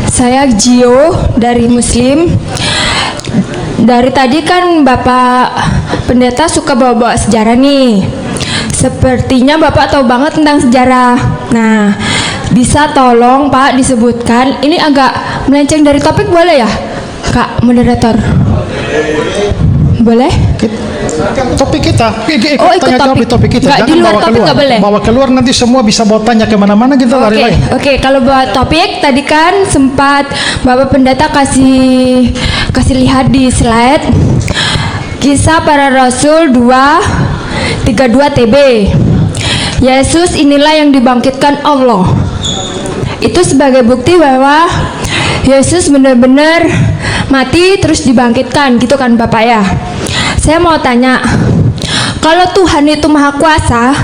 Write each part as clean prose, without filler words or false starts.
Saya Gio dari Muslim. Dari tadi kan Bapak Pendeta suka bawa-bawa sejarah nih. Sepertinya Bapak tahu banget tentang sejarah. Nah, bisa tolong Pak disebutkan, ini agak melenceng dari topik boleh ya Kak Moderator? Boleh? Topik kita, Oh, ikut tanya jawab di topik kita. Nggak, Jangan di luar bawa topik keluar. nggak boleh? Bawa keluar nanti semua bisa bawa tanya kemana-mana kita lari lain. Oke, kalau buat topik tadi kan sempat Bapak Pendeta kasih lihat di slide Kisah Para Rasul 2:32 TB. Yesus inilah yang dibangkitkan Allah. Itu sebagai bukti bahwa Yesus benar-benar mati terus dibangkitkan, gitu kan Bapak ya. Saya mau tanya, kalau Tuhan itu maha kuasa,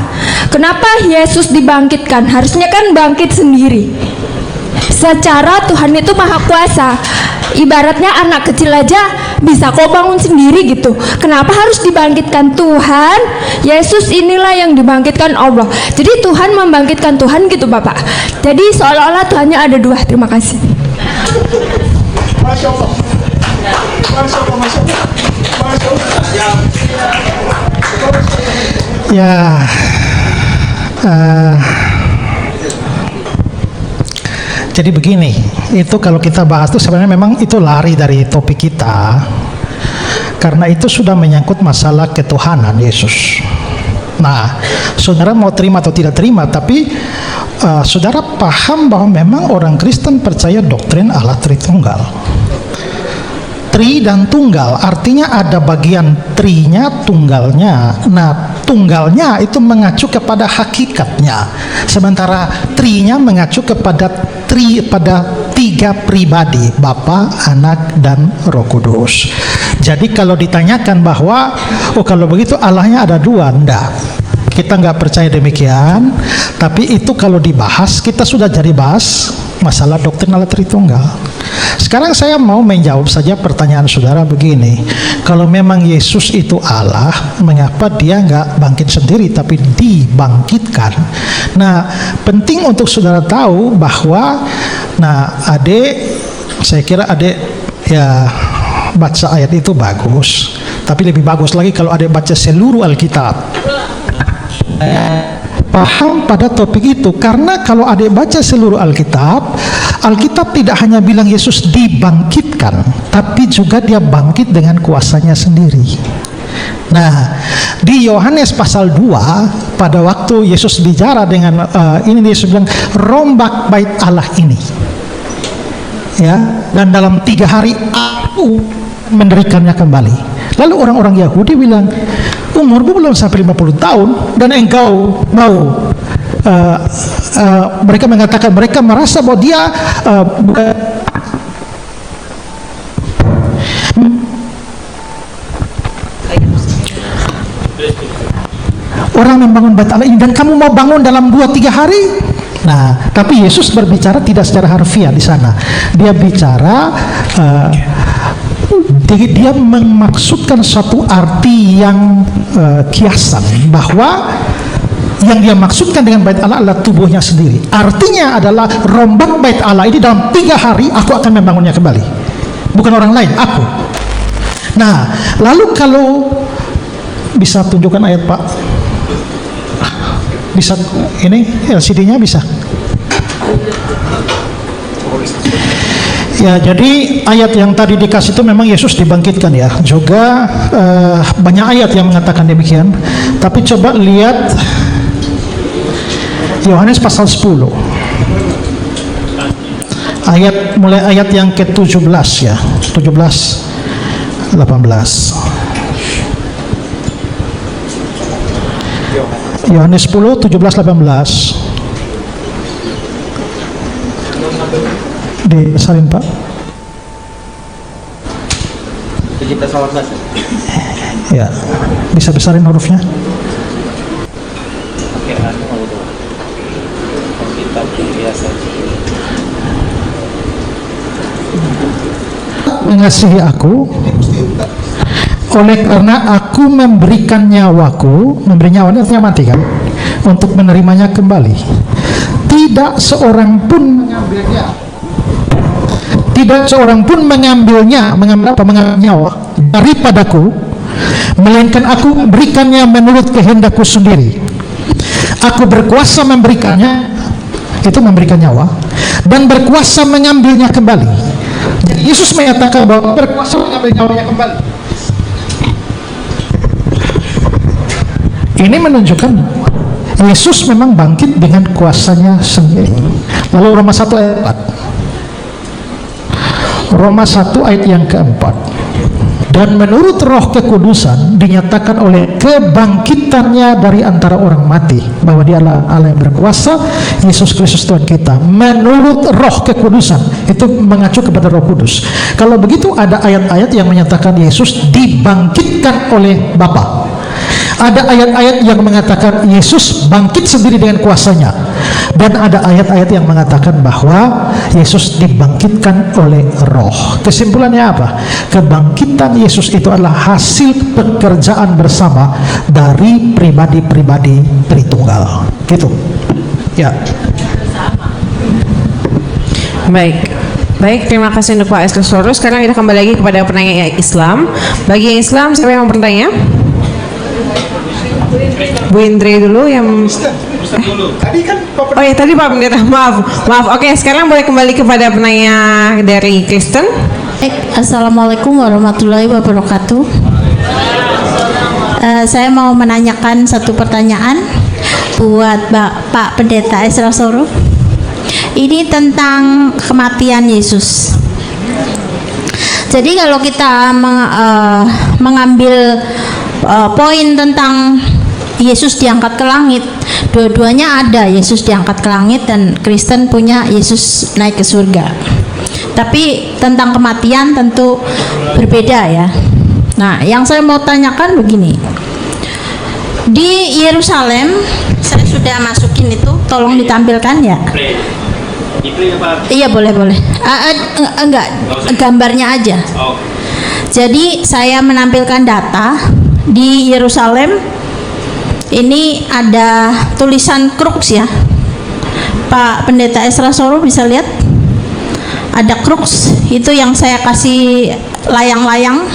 kenapa Yesus dibangkitkan? Harusnya kan bangkit sendiri. Secara Tuhan itu maha kuasa, ibaratnya anak kecil aja bisa kok bangun sendiri gitu. Kenapa harus dibangkitkan Tuhan? Yesus inilah yang dibangkitkan Allah. Jadi Tuhan membangkitkan Tuhan gitu Bapak. Jadi seolah-olah Tuhannya ada dua. Terima kasih. Masya Allah. Masya Allah. Masya Allah. Masya Allah. Ya, jadi begini, itu kalau kita bahas itu sebenarnya memang itu lari dari topik kita, karena itu sudah menyangkut masalah ketuhanan Yesus. Nah, saudara mau terima atau tidak terima, tapi saudara paham bahwa memang orang Kristen percaya doktrin Allah Tritunggal. Tri dan tunggal, artinya ada bagian trinya, tunggalnya. Nah, tunggalnya itu mengacu kepada hakikatnya, sementara trinya mengacu kepada tiga pribadi, Bapa, Anak, dan Roh Kudus. Jadi kalau ditanyakan bahwa kalau begitu Allahnya ada dua, enggak. Kita nggak percaya demikian. Tapi itu kalau dibahas, kita sudah jadi bahas masalah doktrin Allah Tritunggal. Sekarang saya mau menjawab saja pertanyaan saudara begini. Kalau memang Yesus itu Allah, mengapa dia nggak bangkit sendiri tapi dibangkitkan? Nah, penting untuk saudara tahu bahwa, saya kira adik ya baca ayat itu bagus. Tapi lebih bagus lagi kalau adik baca seluruh Alkitab. Paham pada topik itu, karena kalau adik baca seluruh Alkitab tidak hanya bilang Yesus dibangkitkan, tapi juga dia bangkit dengan kuasanya sendiri. Nah, di Yohanes pasal 2, pada waktu Yesus bicara dengan ini, Yesus bilang, rombak bait Allah ini, ya, dan dalam 3 hari aku mendirikannya kembali. Lalu orang-orang Yahudi bilang, umurmu belum sampai 50 tahun dan engkau mau. Mereka mengatakan, mereka merasa bahwa dia orang membangun bait Allah ini, dan kamu mau bangun dalam 2-3 hari. Nah, tapi Yesus berbicara tidak secara harfiah di sana. Dia bicara dia memaksudkan satu arti yang kiasan, bahwa yang dia maksudkan dengan bait Allah adalah tubuhnya sendiri. Artinya adalah rombak bait Allah ini dalam 3 hari aku akan membangunnya kembali, bukan orang lain, aku. Nah, lalu kalau bisa tunjukkan ayat Pak, bisa ini LCD-nya bisa. Ya, jadi ayat yang tadi dikasih itu memang Yesus dibangkitkan ya. Juga banyak ayat yang mengatakan demikian. Tapi coba lihat Yohanes pasal 10. Mulai ayat yang ke-17 ya. 17 18. Yohanes 10 17 18. Dibesarin Pak. 17-18. Ya, bisa besarin hurufnya. Oke, kita biasa. Mengasihi aku, oleh karena aku memberikan nyawaku. Memberi nyawa artinya mati kan, untuk menerimanya kembali. tidak seorang pun mengambilnya. Tidak seorang pun mengambil nyawa daripadaku, melainkan aku memberikannya menurut kehendakku sendiri. Aku berkuasa memberikannya, itu memberikan nyawa, dan berkuasa mengambilnya kembali. Jadi Yesus menyatakan bahwa berkuasa mengambil nyawanya kembali. Ini menunjukkan Yesus memang bangkit dengan kuasanya sendiri. Lalu Roma 1 ayat 4. Roma 1 ayat yang keempat. Dan menurut Roh Kekudusan dinyatakan oleh kebangkitannya dari antara orang mati bahwa Dia Allah yang berkuasa, Yesus Kristus Tuhan kita. Menurut Roh Kekudusan, itu mengacu kepada Roh Kudus. Kalau begitu ada ayat-ayat yang menyatakan Yesus dibangkitkan oleh Bapa. Ada ayat-ayat yang mengatakan Yesus bangkit sendiri dengan kuasanya, dan ada ayat-ayat yang mengatakan bahwa Yesus dibangkitkan oleh Roh. Kesimpulannya apa? Kebangkitan Yesus itu adalah hasil pekerjaan bersama dari pribadi-pribadi Tritunggal. Gitu. Ya. Baik, terima kasih untuk Pak Eskelsorus. Sekarang kita kembali lagi kepada penanya Islam. Bagi yang Islam, siapa yang mau bertanya? Bu Indri dulu yang Oh ya, tadi Pak Pendeta, maaf. Oke, sekarang boleh kembali kepada penanya dari Kristen. Assalamualaikum warahmatullahi wabarakatuh. Saya mau menanyakan satu pertanyaan buat Pak Pendeta Eskelsorus. Ini tentang kematian Yesus. Jadi kalau kita mengambil poin tentang Yesus diangkat ke langit, dua-duanya ada, Yesus diangkat ke langit dan Kristen punya Yesus naik ke surga. Tapi tentang kematian tentu berbeda ya. Nah, yang saya mau tanyakan begini. Di Yerusalem, saya sudah masukin itu, tolong ditampilkan ya. Iya, boleh. Enggak, gambarnya aja. Jadi saya menampilkan data di Yerusalem. Ini ada tulisan crux ya, Pak Pendeta Eskelsorus bisa lihat, ada crux itu yang saya kasih layang-layang.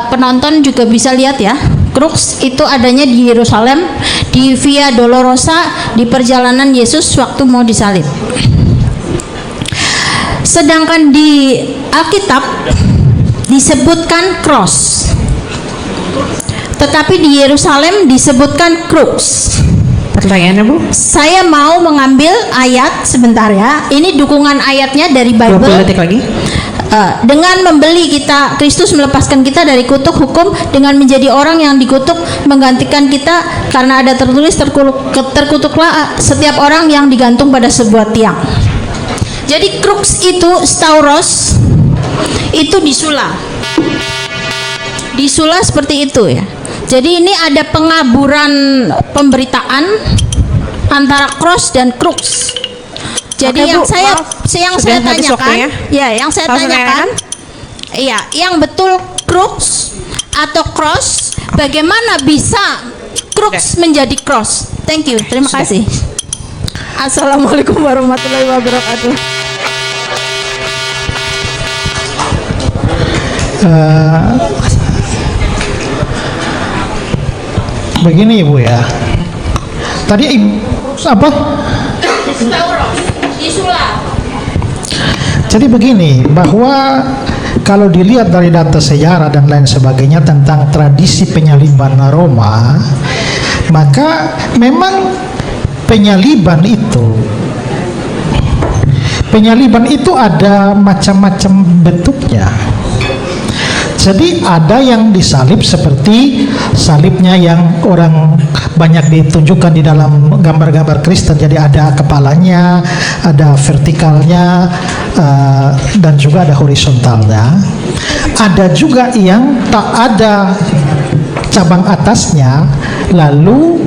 Penonton juga bisa lihat ya, crux itu adanya di Yerusalem, di Via Dolorosa, di perjalanan Yesus waktu mau disalib. Sedangkan di Alkitab disebutkan cross, tetapi di Yerusalem disebutkan crux. Pertanyaannya Bu? Saya mau mengambil ayat sebentar ya. Ini dukungan ayatnya dari Bible. 20 detik lagi. Dengan membeli kita, Kristus melepaskan kita dari kutuk hukum dengan menjadi orang yang dikutuk, menggantikan kita, karena ada tertulis terkutuklah setiap orang yang digantung pada sebuah tiang. Jadi crux itu stauros, itu disula seperti itu ya. Jadi ini ada pengaburan pemberitaan antara cross dan crux. Jadi Oke, yang Bu, yang saya tanyakan, yang saya tanyakan, yang betul crux atau cross, bagaimana bisa crux menjadi cross? Thank you, terima kasih. Assalamualaikum warahmatullahi wabarakatuh. Begini Ibu ya. Tadi apa? Jadi begini, bahwa kalau dilihat dari data sejarah dan lain sebagainya tentang tradisi penyaliban Roma, maka memang penyaliban itu ada macam-macam bentuknya. Jadi ada yang disalib seperti salibnya yang orang banyak ditunjukkan di dalam gambar-gambar Kristen. Jadi ada kepalanya, ada vertikalnya, dan juga ada horizontalnya. Ada juga yang tak ada cabang atasnya, lalu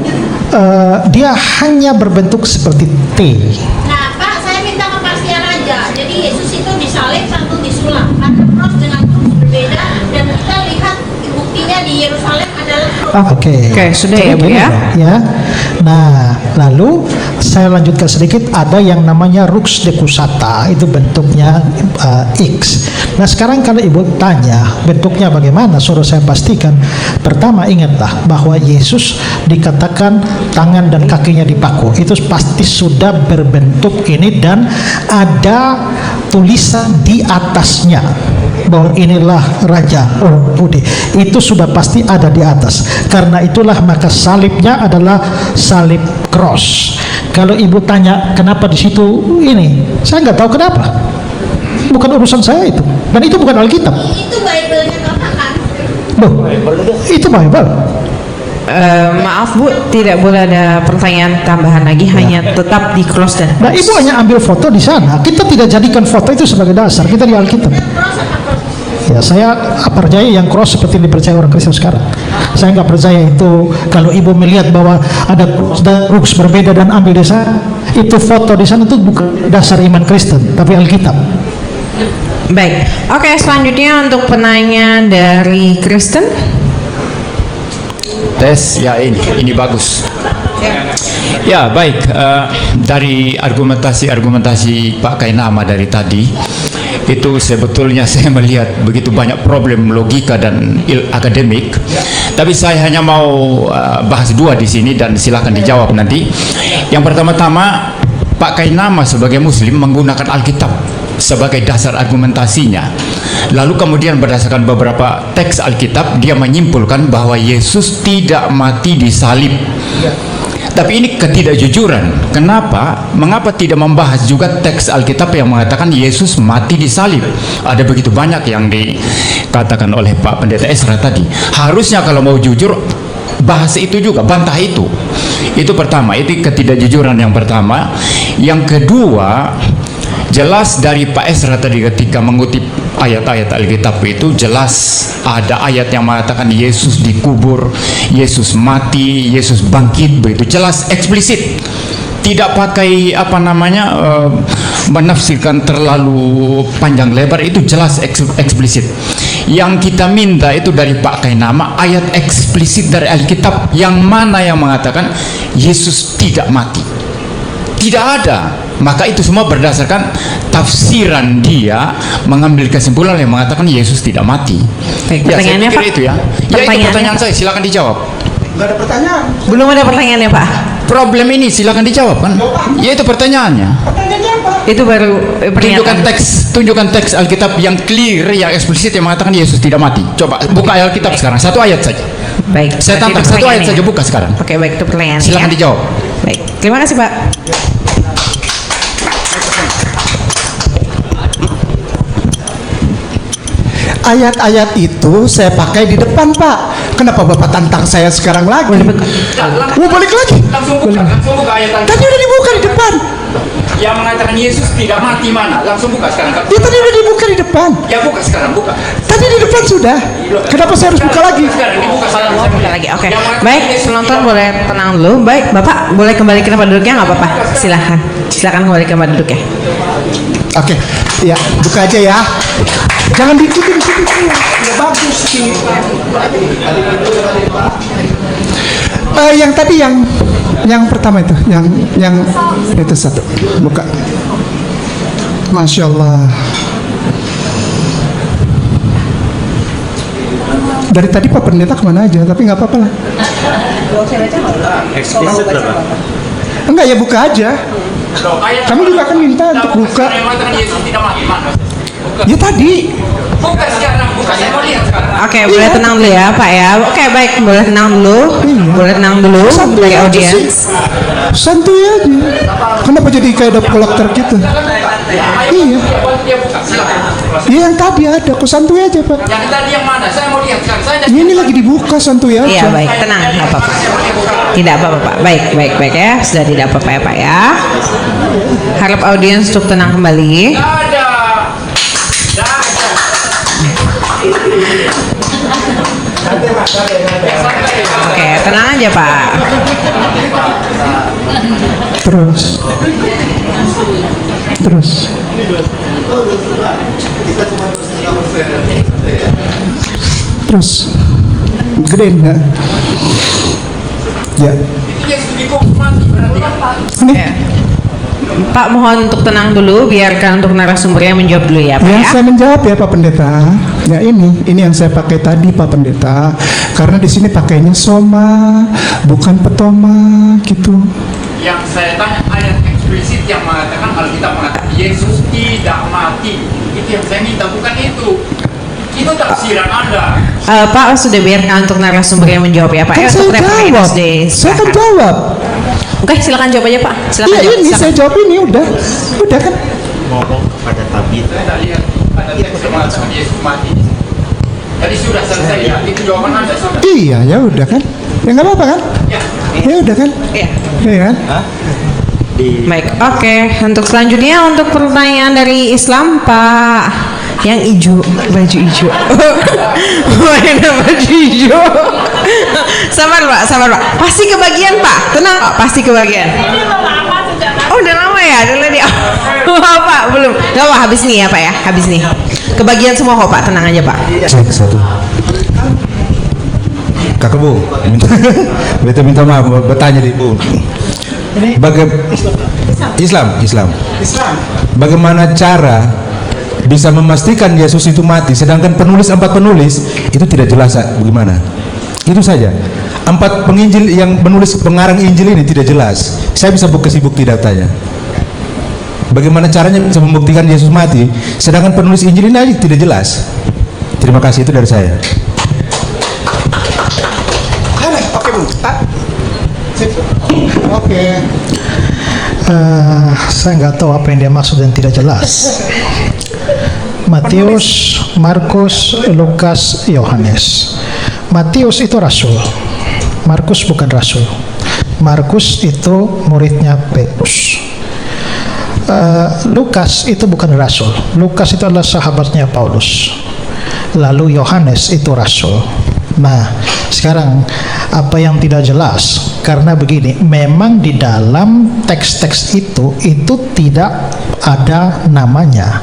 dia hanya berbentuk seperti T. Nah, Pak, saya minta kepastian aja. Jadi Yesus itu disalib, satu disulap. Ada cross dengan crux berbeda, dan kita lihat buktinya di Yerusalem adalah crux. Oke, sudah ya Bu ya. Ya. Nah, lalu saya lanjutkan sedikit, ada yang namanya Rux decussata, itu bentuknya X. Nah sekarang kalau ibu tanya bentuknya bagaimana, suruh saya pastikan. Pertama ingatlah bahwa Yesus dikatakan tangan dan kakinya dipaku, itu pasti sudah berbentuk ini dan ada tulisan di atasnya bahwa inilah Raja orang Yahudi. Itu sudah pasti ada di atas. Karena itulah maka salibnya adalah salib cross. Kalau ibu tanya kenapa di situ ini, saya nggak tahu kenapa. Bukan urusan saya itu. Dan itu bukan Alkitab. Itu Bible-nya Bapak kan? Loh, itu Bible. Maaf Bu, tidak boleh ada pertanyaan tambahan lagi, hanya tetap di close dan Nah ibu hanya ambil foto di sana. Kita tidak jadikan foto itu sebagai dasar. Kita di Alkitab. Ya saya percaya yang cross seperti yang dipercaya orang Kristen sekarang. Saya nggak percaya itu. Kalau ibu melihat bahwa ada Rux berbeda dan ambil di sana, itu foto di sana itu bukan dasar iman Kristen, tapi Alkitab. baik. Oke, selanjutnya untuk penanya dari Kristen. Tes, ya ini bagus. Ya baik, dari argumentasi Pak Kainama dari tadi itu sebetulnya saya melihat begitu banyak problem logika dan akademik, tapi saya hanya mau bahas dua di sini dan silakan dijawab nanti. Yang pertama-tama, Pak Kainama sebagai Muslim menggunakan Alkitab sebagai dasar argumentasinya. Lalu kemudian berdasarkan beberapa teks Alkitab dia menyimpulkan bahwa Yesus tidak mati di salib. Tapi ini ketidakjujuran. Kenapa? Mengapa tidak membahas juga teks Alkitab yang mengatakan Yesus mati di salib? Ada begitu banyak yang dikatakan oleh Pak Pendeta Esra tadi. Harusnya kalau mau jujur bahas itu juga, bantah itu. Itu pertama, itu ketidakjujuran yang pertama. Yang kedua, jelas dari Pak Esra tadi ketika mengutip ayat-ayat Alkitab itu jelas ada ayat yang mengatakan Yesus dikubur, Yesus mati, Yesus bangkit, begitu jelas eksplisit. Tidak pakai menafsirkan terlalu panjang lebar, itu jelas eksplisit. Yang kita minta itu dari Pak Kainama ayat eksplisit dari Alkitab yang mana yang mengatakan Yesus tidak mati. Tidak ada. Maka itu semua berdasarkan tafsiran dia mengambil kesimpulan yang mengatakan Yesus tidak mati. Baik, Ya, saya pertanyaannya pikir Pak. itu ya. Ya itu pertanyaan saya, silakan dijawab. Nggak ada pertanyaan. Belum ada pertanyaannya Pak. Problem ini silakan dijawab kan? Ya itu pertanyaannya. Itu baru Tunjukkan teks Alkitab yang clear, yang eksplisit yang mengatakan Yesus tidak mati. Coba buka Alkitab sekarang, satu ayat saja. Baik. Saya berarti tantang itu satu ayat pertanyaannya. saja, buka sekarang. Oke, baik, itu pertanyaannya. Silakan ya. dijawab. Baik. Terima kasih Pak. Ayat-ayat itu saya pakai di depan Pak. Kenapa Bapak tantang saya sekarang lagi? Mau balik lagi? Langsung buka ayat Alkitab. Tadi udah dibuka di depan. Yang mengatakan Yesus tidak mati mana? Langsung buka sekarang. Ya tadi udah dibuka di depan. Ya buka sekarang, buka. Tadi di depan sudah. Kenapa saya harus buka lagi? Sekarang dibuka sekarang. Buka lagi. Oke. Baik, penonton boleh tenang dulu. Baik, Bapak boleh kembali ke tempat duduknya nggak apa-apa? Silakan. Silakan kembali ke tempat duduknya. Oke, ya buka aja ya. Jangan diikutin situ. Nggak bagus sih. Yang tadi yang pertama itu, yang itu satu, buka. Masya Allah. Dari tadi Pak Pendeta kemana aja, tapi nggak apa-apa lah. Eksplisit lah Pak. Enggak ya, buka aja. Kami juga akan minta untuk buka. Yang mengatakan Yesus tidak mati mana? Ya tadi. Buka sekarang, buka. Saya mau lihat sekarang. Oke, boleh tenang dulu ya Pak ya. Oke, baik, boleh tenang dulu. Boleh tenang dulu Santuy sebagai aja sih. audiens. Santuy aja. Kenapa jadi kayak debt collector gitu? Iya. Dia buka, silakan. Iya yang tadi ada, kok santuy aja Pak. Yang tadi yang mana? Saya mau lihat sekarang. Ini lagi dibuka, santuy aja. Iya, baik, tenang, nggak apa-apa. Tidak apa-apa Pak. Baik ya. Sudah tidak apa-apa ya Pak ya. Harap audiens untuk tenang kembali. Ada. Oke, tenang aja Pak. Terus gedein ya. Ya. Ya. Pak mohon untuk tenang dulu, biarkan untuk narasumbernya menjawab dulu ya Pak Ya, ya. saya menjawab ya Pak Pendeta. Ya ini yang saya pakai tadi Pak Pendeta. Karena di sini pakainya soma, bukan petoma gitu. Yang saya tanya ayat eksplisit yang mengatakan kalau kita mengatakan Yesus tidak mati, itu yang saya minta, bukan itu. Itu tafsiran Anda. Pak sudah biarkan untuk narasumbernya menjawab ya Pak Kan ya. saya Untuk referensi jawab. SD. Saya kan jawab. Oke, silakan jawab aja Pak. Silakan Iya jawab. ini silakan. saya jawab ini udah kan. Ngomong kepada tabit. Saya tidak lihat ada teks yang mengatakan Yesus mati. Tadi sudah selesai ya, itu jawaban Anda sudah. Iya ya udah kan. Ya nggak apa-apa kan? Ya udah kan. Iya. Iya kan. Baik, oke. Untuk selanjutnya untuk pertanyaan dari Islam Pak yang hijau, baju hijau. Mana baju hijau? Sabar Pak. Pasti kebagian Pak. Tenang Pak, pasti kebagian. Oh udah lama ya, dulu dia. Pak belum. Gak apa, habis nih ya Pak ya, habis nih. Kebagian semua kok Pak, tenang aja Pak. Cek satu. Kakak Bu, minta maaf bertanya di Bu. Islam. Bagaimana cara bisa memastikan Yesus itu mati, sedangkan empat penulis itu tidak jelas bagaimana? Itu saja. 4 penginjil yang menulis pengarang Injil ini tidak jelas. Saya bisa kasih bukti datanya. Bagaimana caranya bisa membuktikan Yesus mati, sedangkan penulis Injil ini aja tidak jelas. Terima kasih, itu dari saya. Oke Bu. Oke. Saya nggak tahu apa yang dia maksud dan tidak jelas. Matius, Markus, Lukas, Yohanes. Matius itu rasul, Markus bukan rasul. Markus itu muridnya Petrus. Lukas itu bukan rasul. Lukas itu adalah sahabatnya Paulus. Lalu Yohanes itu rasul. Nah, sekarang apa yang tidak jelas? Karena begini, memang di dalam teks-teks itu tidak ada namanya,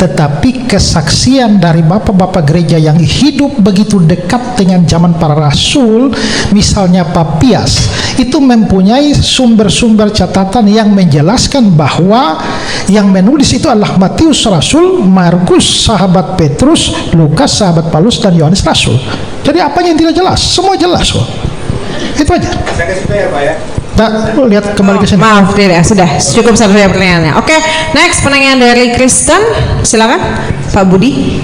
tetapi kesaksian dari bapak-bapak gereja yang hidup begitu dekat dengan zaman para rasul, misalnya Papias, itu mempunyai sumber-sumber catatan yang menjelaskan bahwa yang menulis itu adalah Matius rasul, Markus sahabat Petrus, Lukas sahabat Paulus, dan Yohanes rasul. Jadi apanya yang tidak jelas? Semua jelas kok. Itu aja. Saya kasih tahu ya Pak ya. Nah, lihat kembali ke sini. Maaf tidak, sudah cukup satu pertanyaannya. Oke, next pertanyaan dari Kristen, silakan Pak Budi.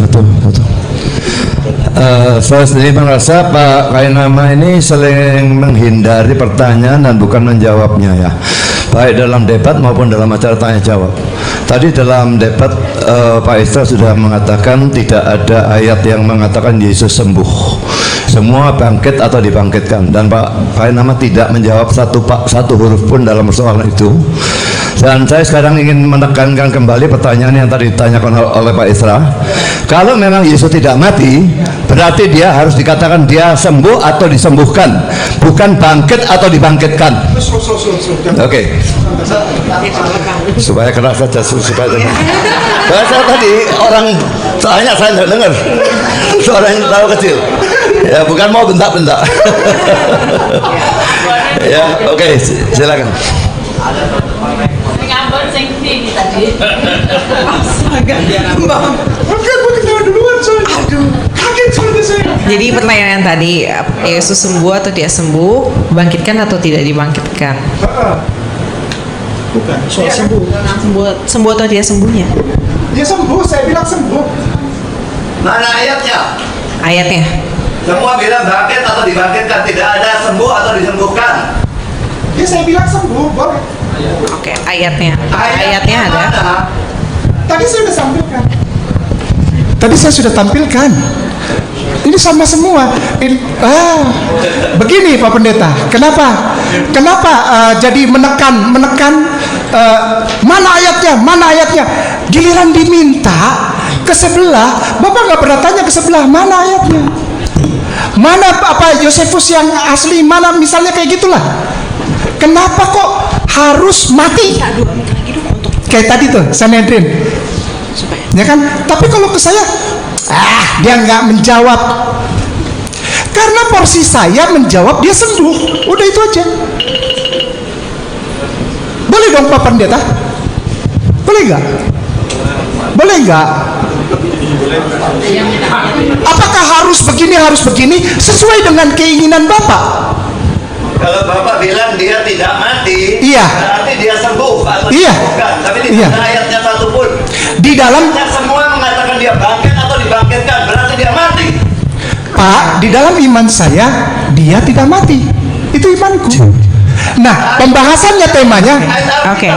Betul. Saya sendiri merasa Pak Kainama ini sering menghindari pertanyaan dan bukan menjawabnya ya, baik dalam debat maupun dalam acara tanya jawab. Tadi dalam debat Pak Isra sudah mengatakan tidak ada ayat yang mengatakan Yesus sembuh, semua bangkit atau dibangkitkan, dan Pak Kainama tidak menjawab satu huruf pun dalam persoalan itu. Dan saya sekarang ingin menekankan kembali pertanyaan yang tadi ditanyakan oleh Pak Isra. Kalau memang Yesus tidak mati, berarti dia harus dikatakan dia sembuh atau disembuhkan, bukan bangkit atau dibangkitkan. Oke. Supaya kena saja, supaya tenang. Saya tadi orang tanya, saya tidak dengar. Suara yang terlalu kecil. Ya, bukan mau bentak-bentak. Ya, oke, silakan. Jadi pertanyaan tadi, Yesus sembuh atau tidak sembuh, bangkitkan atau tidak dibangkitkan? Bukan soal sembuh. Sembuh atau tidak sembuhnya? Dia sembuh, saya bilang sembuh. Mana ayatnya? Ayatnya. Semua bilang bangkit atau dibangkitkan, tidak ada sembuh atau disembuhkan. Ya saya bilang sembuh, boleh. Oke, ayatnya. Ayatnya ada. Tadi saya sudah tampilkan. Ini sama semua. Begini Pak Pendeta. Kenapa jadi menekan mana ayatnya? Giliran diminta ke sebelah, Bapak nggak pernah tanya ke sebelah mana ayatnya. Mana apa Yosefus yang asli, mana misalnya kayak gitulah. Kenapa kok harus mati? Kayak tadi tuh Sanhedrin. Ya kan? Tapi kalau ke saya, dia nggak menjawab. Karena porsi saya menjawab, dia sembuh. Udah itu aja. Boleh dong Pak Pendeta? Boleh nggak? Boleh nggak? Apakah harus begini sesuai dengan keinginan Bapak? Kalau Bapak bilang dia tidak mati, Iya. berarti dia sembuh atau Iya. bukan. Tapi di Iya. mana ayatnya satupun. Di dalam Ayatnya semua mengatakan dia bangkit atau dibangkitkan, berarti dia mati. Pak, di dalam iman saya dia tidak mati. Itu imanku. Nah, pembahasannya temanya Oke.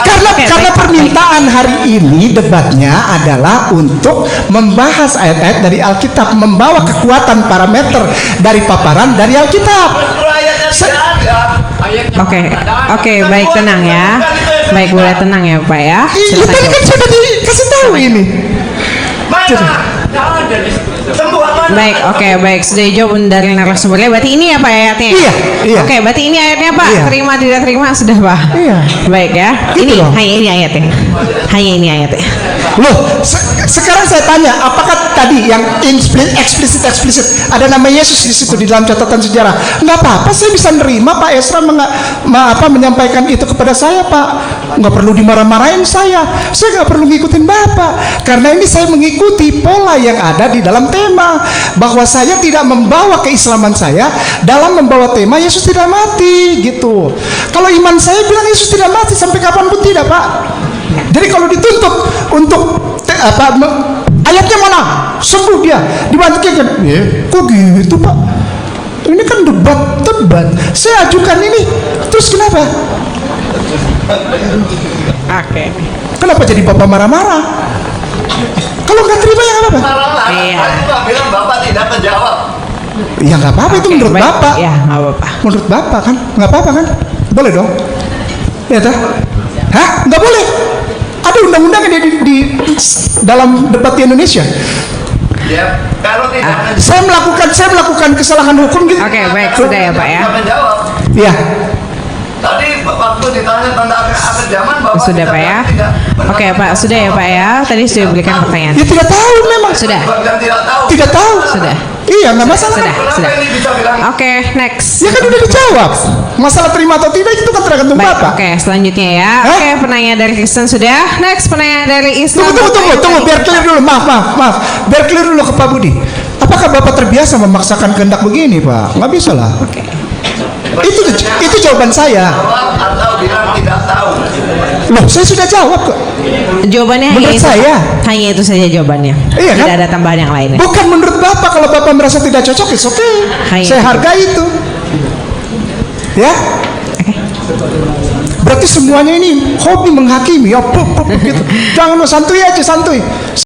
karena permintaan hari ini debatnya adalah untuk membahas ayat-ayat dari Alkitab, membawa kekuatan parameter dari paparan dari Alkitab. Oke, baik, tenang ya. Baik, boleh tenang ya Pak ya. Itu Silakan kan jawab. sudah dikasih tahu ini. Sembuh apa? Baik, oke, baik. Sudah dijawab dari narasumbernya. Berarti ini ya Pak ayatnya? Iya. Oke, berarti ini ayatnya Pak. Iya. Terima tidak terima sudah Pak. Iya. Baik ya. Gitu Ini loh. hanya ini ayatnya. Hanya ini ayatnya. Loh, sekarang saya tanya, apakah tadi yang eksplisit ada nama Yesus di situ di dalam catatan sejarah? Nggak apa-apa, saya bisa nerima Pak Esra menyampaikan itu kepada saya, Pak. Nggak perlu dimarah-marahin saya nggak perlu ngikutin Bapak, karena ini saya mengikuti pola yang ada di dalam tema, bahwa saya tidak membawa keislaman saya dalam membawa tema Yesus tidak mati gitu. Kalau iman saya bilang Yesus tidak mati sampai kapanpun tidak, Pak. Jadi kalau dituntut untuk ayatnya mana? Sembuh dia, dibangkitkan. Kok gitu, Pak? Ini kan debat. Saya ajukan ini, terus kenapa? Oke. Kenapa jadi Bapak marah-marah? Kalau nggak terima ya nggak apa-apa. Iya. Tadi Bapak bilang Bapak tidak menjawab. Ya nggak apa-apa, itu Oke, menurut baik. Bapak. Ya, nggak apa-apa. Menurut Bapak kan, nggak apa-apa kan? Boleh dong? Ya toh? Hah? Nggak boleh? Ada undang-undang di dalam debat di Indonesia. Ya, kalau tidak menjawab. Saya melakukan kesalahan hukum gitu. Oke, baik, sudah ya Pak ya. Tidak menjawab. Iya. Tadi waktu ditanya tentang akhir zaman Bapak Sudah tidak Pak ya. tidak Oke Pak, sudah ya Pak ya. Tadi sudah diberikan pertanyaan. Ya tidak tahu memang. Sudah. Bapak bilang tidak tahu. Tidak tahu. Sudah. Iya, nggak masalah. Sudah. Kenapa ini bisa bilang Oke, next. Ya kan udah dijawab. Masalah terima atau tidak itu kan tergantung Baik, Bapak. oke, selanjutnya ya. Hah? Oke, penanya dari Kristen sudah. Next, penanya dari Islam. Tunggu, biar clear dulu. Maaf. Biar clear dulu ke Pak Budi. Apakah Bapak terbiasa memaksakan kehendak begini, Pak? Nggak bisa lah. Oke. Itu jawaban saya. jawab atau bilang tidak tahu? Loh, saya sudah jawab kok. Jawabannya hanya Menurut itu. saya. Hanya itu saja jawabannya. Iya, kan? Tidak ada tambahan yang lainnya. Bukan menurut Bapak, kalau Bapak merasa tidak cocok, it's okay. Hanya Saya itu. hargai itu. Ya? Berarti semuanya ini hobi menghakimi. Ya, gitu. Jangan santuy aja, santuy.